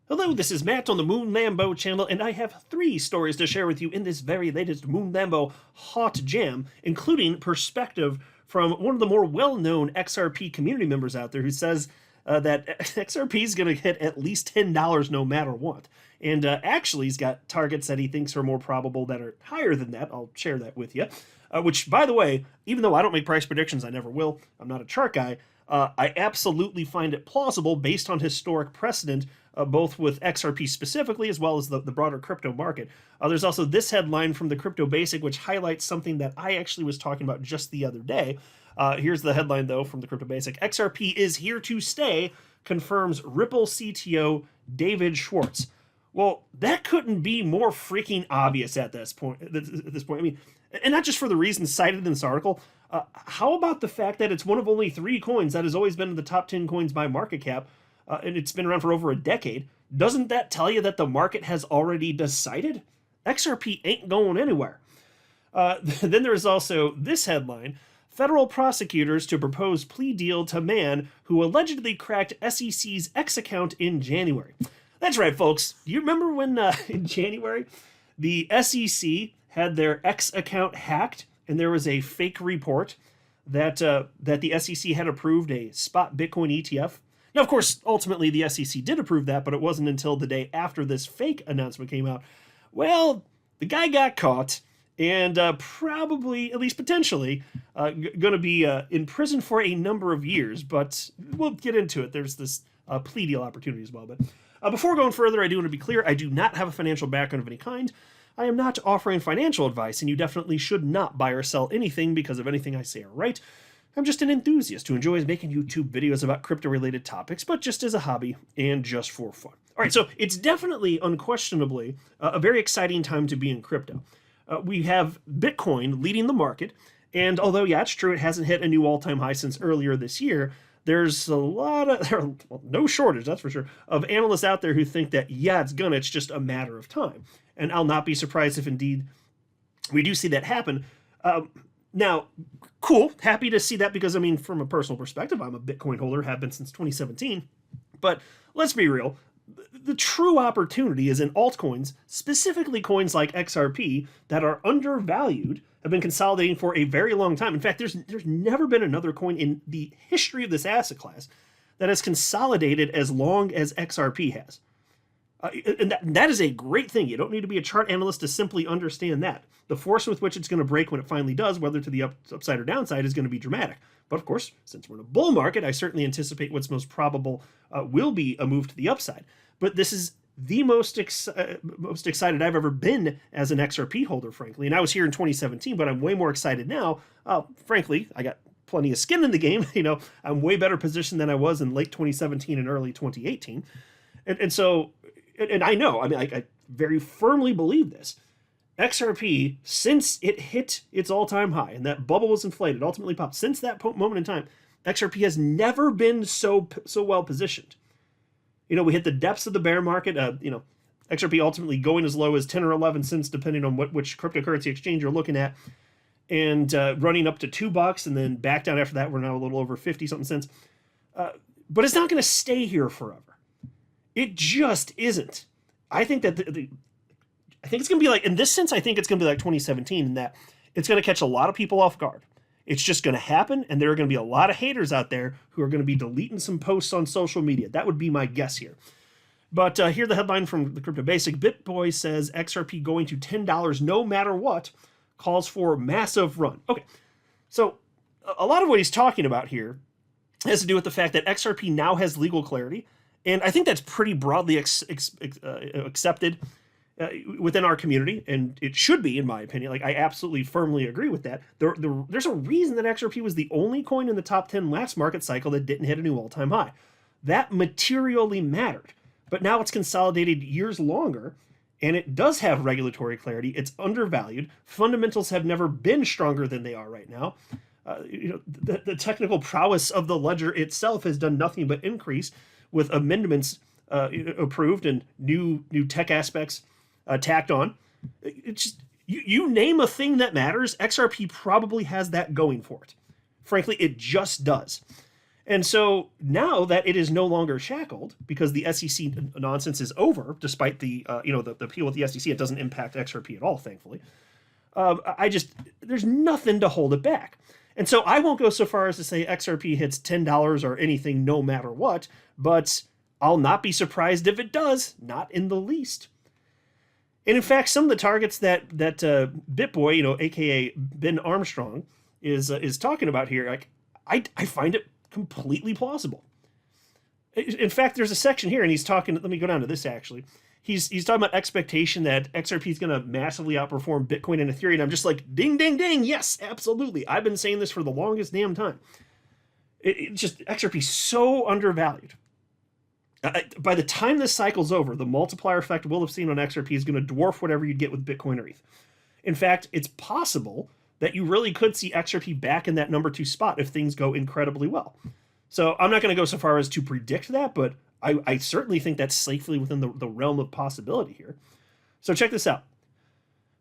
Hello, this is Matt on the Moon Lambo channel, and I have 3 stories to share with you in this very latest Moon Lambo Hot Jam, including perspective from one of the more well-known XRP community members out there who says that XRP is going to hit at least $10 no matter what. And actually, he's got targets that he thinks are more probable that are higher than that. I'll share that with you. Which, by the way, even though I don't make price predictions, I never will, I'm not a chart guy, I absolutely find it plausible based on historic precedent, both with XRP specifically as well as the broader crypto market. There's also this headline from the Crypto Basic, which highlights something that I actually was talking about just the other day. Here's the headline, though, from the Crypto Basic. XRP is here to stay, confirms Ripple CTO David Schwartz. Well, that couldn't be more freaking obvious at this point. I mean, and not just for the reasons cited in this article. How about the fact that it's one of only 3 coins that has always been in the top 10 coins by market cap, and it's been around for over a decade? Doesn't that tell you that the market has already decided? XRP ain't going anywhere. Then there's also this headline. Federal prosecutors to propose plea deal to man who allegedly cracked SEC's X account in January. That's right, folks. Do you remember when in January the SEC had their X account hacked and there was a fake report that the SEC had approved a spot Bitcoin ETF? Now, of course, ultimately the SEC did approve that, but it wasn't until the day after this fake announcement came out. Well, the guy got caught and probably, at least potentially, going to be in prison for a number of years. But we'll get into it. There's this plea deal opportunity as well. But before going further, I do want to be clear. I do not have a financial background of any kind. I am not offering financial advice, and you definitely should not buy or sell anything because of anything I say or write. I'm just an enthusiast who enjoys making YouTube videos about crypto-related topics, but just as a hobby and just for fun. All right, so it's definitely, unquestionably, a very exciting time to be in crypto. We have Bitcoin leading the market, and although, yeah, it's true, it hasn't hit a new all-time high since earlier this year, there's no shortage, that's for sure, of analysts out there who think that, yeah, it's just a matter of time. And I'll not be surprised if indeed we do see that happen. Now, cool, happy to see that because, I mean, from a personal perspective, I'm a Bitcoin holder, have been since 2017. But let's be real, the true opportunity is in altcoins, specifically coins like XRP that are undervalued, have been consolidating for a very long time. In fact, there's never been another coin in the history of this asset class that has consolidated as long as XRP has. And that is a great thing. You don't need to be a chart analyst to simply understand that. The force with which it's going to break when it finally does, whether to the upside or downside, is going to be dramatic. But of course, since we're in a bull market, I certainly anticipate what's most probable will be a move to the upside. But this is the most excited I've ever been as an XRP holder, frankly. And I was here in 2017, but I'm way more excited now. Frankly, I got plenty of skin in the game. I'm way better positioned than I was in late 2017 and early 2018. And so, and I know, I mean, I very firmly believe this. XRP, since it hit its all-time high and that bubble was inflated, ultimately popped, since that moment in time, XRP has never been so well positioned. We hit the depths of the bear market, XRP ultimately going as low as 10 or 11 cents, depending on which cryptocurrency exchange you're looking at, and running up to $2, and then back down after that. We're now a little over 50-something cents. But it's not going to stay here forever. It just isn't. I think that I think it's going to be like, in this sense, I think it's going to be like 2017 in that it's going to catch a lot of people off guard. It's just going to happen, and there are going to be a lot of haters out there who are going to be deleting some posts on social media. That would be my guess here. But here's the headline from the Crypto Basic. BitBoy says XRP going to $10 no matter what, calls for massive run. Okay, so a lot of what he's talking about here has to do with the fact that XRP now has legal clarity, and I think that's pretty broadly accepted within our community, and it should be, in my opinion. Like, I absolutely firmly agree with that. There's a reason that XRP was the only coin in the top 10 last market cycle that didn't hit a new all-time high. That materially mattered. But now it's consolidated years longer, and it does have regulatory clarity. It's undervalued. Fundamentals have never been stronger than they are right now. The technical prowess of the ledger itself has done nothing but increase with amendments approved and new tech aspects tacked on. It's just, you name a thing that matters, XRP probably has that going for it. Frankly, it just does. And so now that it is no longer shackled because the SEC nonsense is over, despite the the appeal with the SEC, it doesn't impact XRP at all, thankfully. There's nothing to hold it back. And so I won't go so far as to say XRP hits $10 or anything no matter what, but I'll not be surprised if it does, not in the least. And in fact, some of the targets that BitBoy, aka Ben Armstrong, is talking about here, like I find it completely plausible. In fact, there's a section here, and he's talking. Let me go down to this actually. He's talking about expectation that XRP is going to massively outperform Bitcoin and Ethereum. I'm just like, ding, ding, ding. Yes, absolutely. I've been saying this for the longest damn time. It just XRP is so undervalued. By the time this cycle's over, the multiplier effect we'll have seen on XRP is going to dwarf whatever you'd get with Bitcoin or ETH. In fact, it's possible that you really could see XRP back in that number 2 spot if things go incredibly well. So I'm not going to go so far as to predict that, but I certainly think that's safely within the realm of possibility here. So check this out.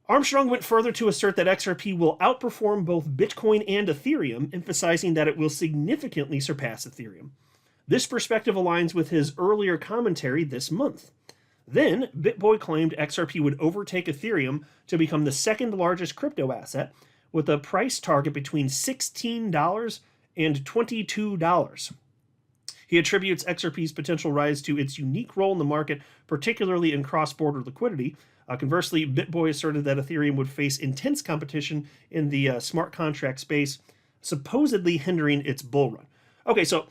Armstrong went further to assert that XRP will outperform both Bitcoin and Ethereum, emphasizing that it will significantly surpass Ethereum. This perspective aligns with his earlier commentary this month. Then, BitBoy claimed XRP would overtake Ethereum to become the second largest crypto asset, with a price target between $16 and $22. He attributes XRP's potential rise to its unique role in the market, particularly in cross-border liquidity. Conversely, BitBoy asserted that Ethereum would face intense competition in the smart contract space, supposedly hindering its bull run. Okay, so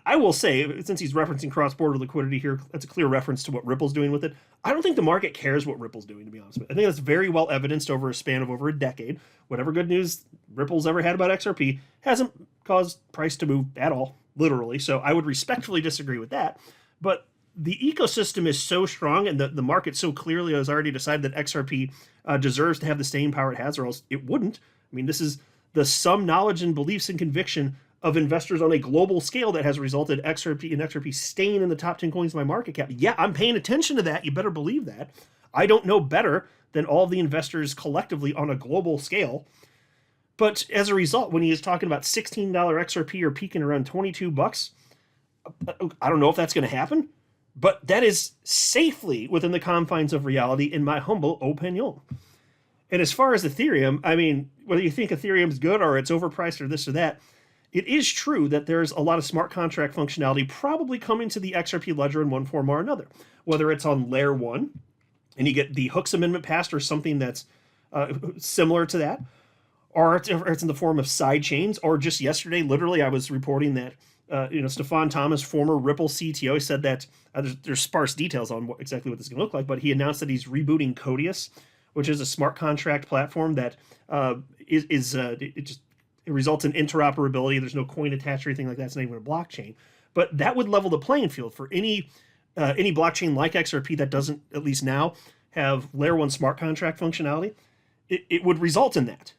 I will say, since he's referencing cross-border liquidity here, that's a clear reference to what Ripple's doing with it. I don't think the market cares what Ripple's doing, to be honest with you. I think that's very well evidenced over a span of over a decade. Whatever good news Ripple's ever had about XRP hasn't caused price to move at all, literally. So I would respectfully disagree with that. But the ecosystem is so strong, and the market so clearly has already decided that XRP deserves to have the staying power it has, or else it wouldn't. I mean, this is the sum knowledge and beliefs and conviction of investors on a global scale that has resulted in XRP staying in the top 10 coins of my market cap. Yeah, I'm paying attention to that. You better believe that. I don't know better than all of the investors collectively on a global scale. But as a result, when he is talking about $16 XRP or peaking around $22, I don't know if that's going to happen, but that is safely within the confines of reality in my humble opinion. And as far as Ethereum, I mean, whether you think Ethereum's good or it's overpriced or this or that, it is true that there's a lot of smart contract functionality probably coming to the XRP ledger in one form or another, whether it's on layer 1 and you get the Hooks Amendment passed or something that's similar to that, or it's in the form of side chains, or just yesterday, literally, I was reporting that Stefan Thomas, former Ripple CTO, said that there's sparse details on exactly what this is going to look like, but he announced that he's rebooting Codius, which is a smart contract platform that it results in interoperability. There's no coin attached or anything like that. It's not even a blockchain. But that would level the playing field for any blockchain like XRP that doesn't, at least now, have layer 1 smart contract functionality. It would result in that.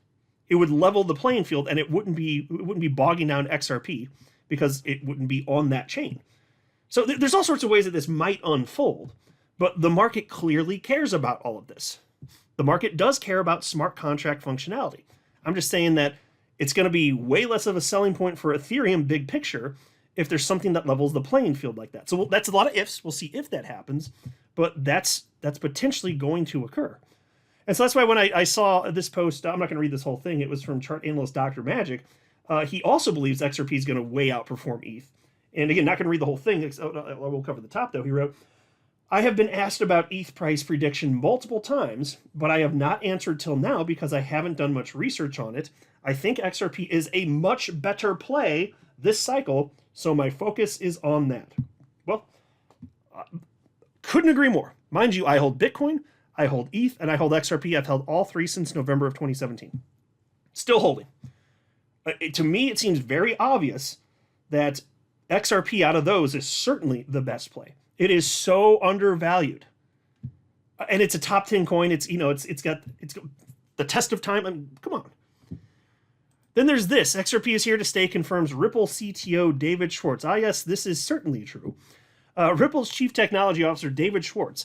It would level the playing field, and it wouldn't be bogging down XRP because it wouldn't be on that chain. So there's all sorts of ways that this might unfold, but the market clearly cares about all of this. The market does care about smart contract functionality. I'm just saying that it's going to be way less of a selling point for Ethereum big picture if there's something that levels the playing field like that. So that's a lot of ifs. We'll see if that happens, but that's potentially going to occur. And so that's why when I saw this post, I'm not going to read this whole thing. It was from chart analyst Dr. Magic. He also believes XRP is going to way outperform ETH. And again, not going to read the whole thing. I will cover the top, though. He wrote, I have been asked about ETH price prediction multiple times, but I have not answered till now because I haven't done much research on it. I think XRP is a much better play this cycle, so my focus is on that. Well, couldn't agree more. Mind you, I hold Bitcoin, I hold ETH, and I hold XRP. I've held all three since November of 2017. Still holding. To me, it seems very obvious that XRP out of those is certainly the best play. It is so undervalued, and it's a top 10 coin. It's got the test of time. I mean, come on. Then there's this. XRP is here to stay, confirms Ripple CTO David Schwartz. Ah, yes, this is certainly true. Ripple's Chief Technology Officer David Schwartz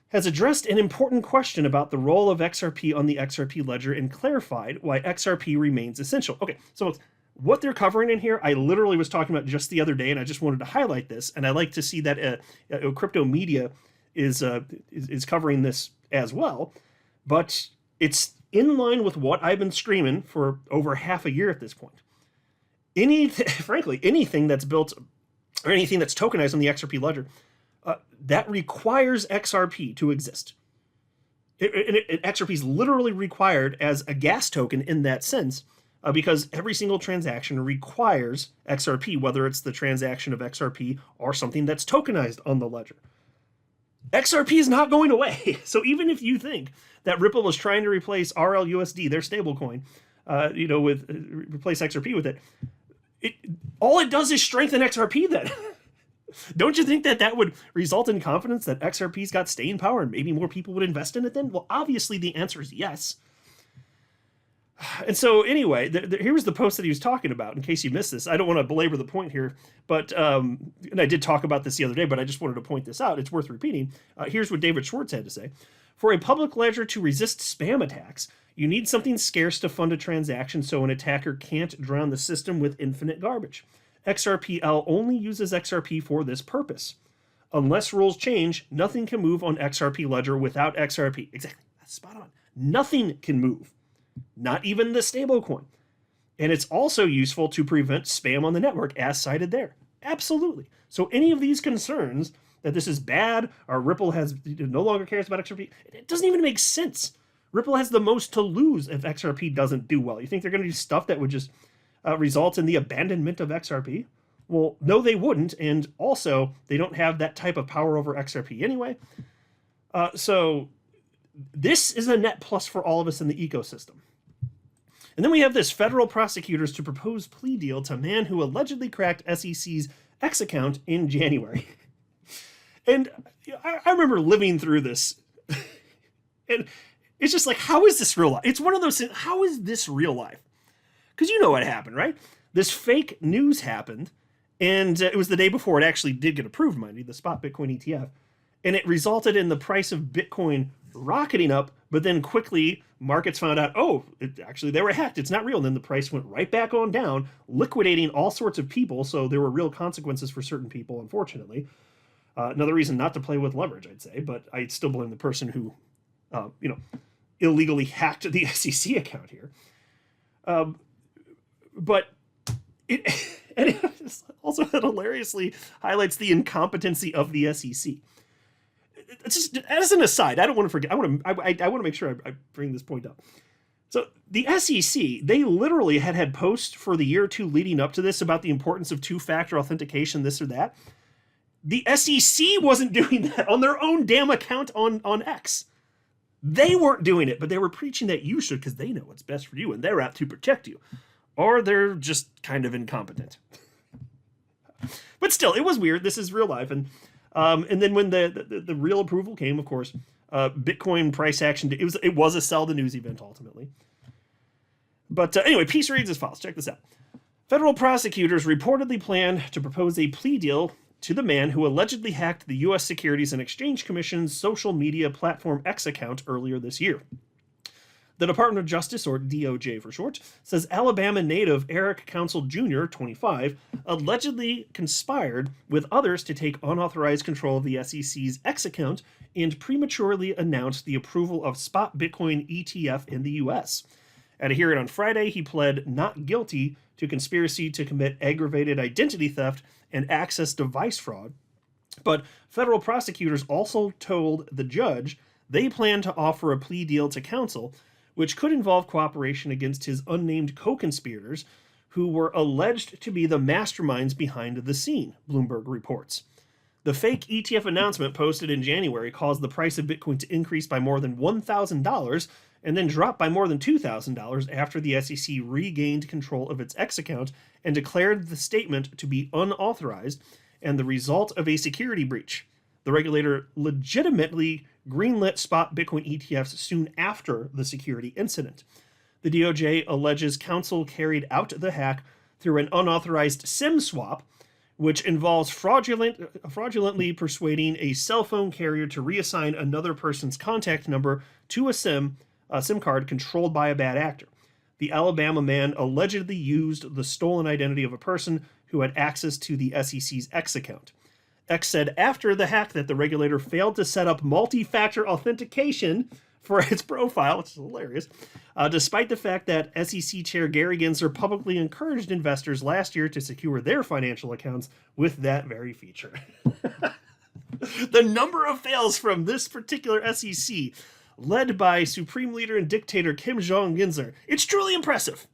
has addressed an important question about the role of XRP on the XRP ledger and clarified why XRP remains essential. Okay, so what they're covering in here, I literally was talking about just the other day, and I just wanted to highlight this. And I like to see that crypto media is covering this as well. But it's in line with what I've been screaming for over half a year at this point. Frankly, anything that's built or anything that's tokenized on the XRP ledger, that requires XRP to exist. XRP is literally required as a gas token in that sense, because every single transaction requires XRP, whether it's the transaction of XRP or something that's tokenized on the ledger. XRP is not going away. So even if you think that Ripple was trying to replace RLUSD, their stablecoin, with replace XRP with it, all it does is strengthen XRP then. Don't you think that would result in confidence that XRP's got staying power and maybe more people would invest in it then? Well, obviously the answer is yes. And so anyway, here was the post that he was talking about, in case you missed this. I don't want to belabor the point here, but, and I did talk about this the other day, but I just wanted to point this out. It's worth repeating. Here's what David Schwartz had to say. For a public ledger to resist spam attacks, you need something scarce to fund a transaction so an attacker can't drown the system with infinite garbage. XRPL only uses XRP for this purpose. Unless rules change, nothing can move on XRP ledger without XRP. Exactly. That's spot on. Nothing can move. Not even the stablecoin. And it's also useful to prevent spam on the network, as cited there. Absolutely. So any of these concerns that this is bad, or Ripple no longer cares about XRP, it doesn't even make sense. Ripple has the most to lose if XRP doesn't do well. You think they're going to do stuff that would just result in the abandonment of XRP? Well, no, they wouldn't. And also, they don't have that type of power over XRP anyway. So this is a net plus for all of us in the ecosystem. And then we have this: federal prosecutors to propose plea deal to man who allegedly cracked SEC's X account in January. And I remember living through this. And it's just like, how is this real life? It's one of those things. How is this real life? Because you know what happened, right? This fake news happened, and it was the day before it actually did get approved, mind you, the spot Bitcoin ETF. And it resulted in the price of Bitcoin rocketing up, but then quickly markets found out, actually they were hacked. It's not real. And then the price went right back on down, liquidating all sorts of people. So there were real consequences for certain people, unfortunately. Another reason not to play with leverage, I'd say, but I still blame the person who, illegally hacked the SEC account here. But it also hilariously highlights the incompetency of the SEC. It's just, as an aside, I don't want to forget. I want to make sure I bring this point up. So the SEC, they literally had posts for the year or two leading up to this about the importance of two-factor authentication, this or that. The SEC wasn't doing that on their own damn account on X. They weren't doing it, but they were preaching that you should because they know what's best for you and they're out to protect you. Or they're just kind of incompetent. But still, it was weird. This is real life. And then when the real approval came, of course, Bitcoin price action, it was a sell the news event ultimately. But anyway, piece reads as follows. Check this out. Federal prosecutors reportedly plan to propose a plea deal to the man who allegedly hacked the U.S. Securities and Exchange Commission's social media platform X account earlier this year. The Department of Justice, or DOJ for short, says Alabama native Eric Council Jr., 25, allegedly conspired with others to take unauthorized control of the SEC's X account and prematurely announced the approval of spot Bitcoin ETF in the U.S. At a hearing on Friday, he pled not guilty to conspiracy to commit aggravated identity theft and access device fraud. But federal prosecutors also told the judge they plan to offer a plea deal to counsel, which could involve cooperation against his unnamed co-conspirators, who were alleged to be the masterminds behind the scene, Bloomberg reports. The fake ETF announcement posted in January caused the price of Bitcoin to increase by more than $1,000 and then drop by more than $2,000 after the SEC regained control of its X account and declared the statement to be unauthorized and the result of a security breach. The regulator legitimately greenlit spot Bitcoin ETFs soon after the security incident. The DOJ alleges counsel carried out the hack through an unauthorized SIM swap, which involves fraudulently persuading a cell phone carrier to reassign another person's contact number to a SIM card controlled by a bad actor. the Alabama man allegedly used the stolen identity of a person who had access to the SEC's X account. X said after the hack that the regulator failed to set up multi-factor authentication for its profile, which is hilarious, despite the fact that SEC Chair Gary Gensler publicly encouraged investors last year to secure their financial accounts with that very feature. The number of fails from this particular SEC, led by Supreme Leader and Dictator Kim Jong-Gensler, it's truly impressive.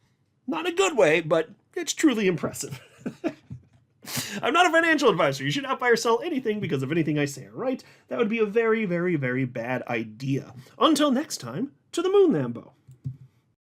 Not in a good way, but it's truly impressive. I'm not a financial advisor. You should not buy or sell anything because of anything I say or write. That would be a very, very, very bad idea. Until next time, to the moon, Lambo.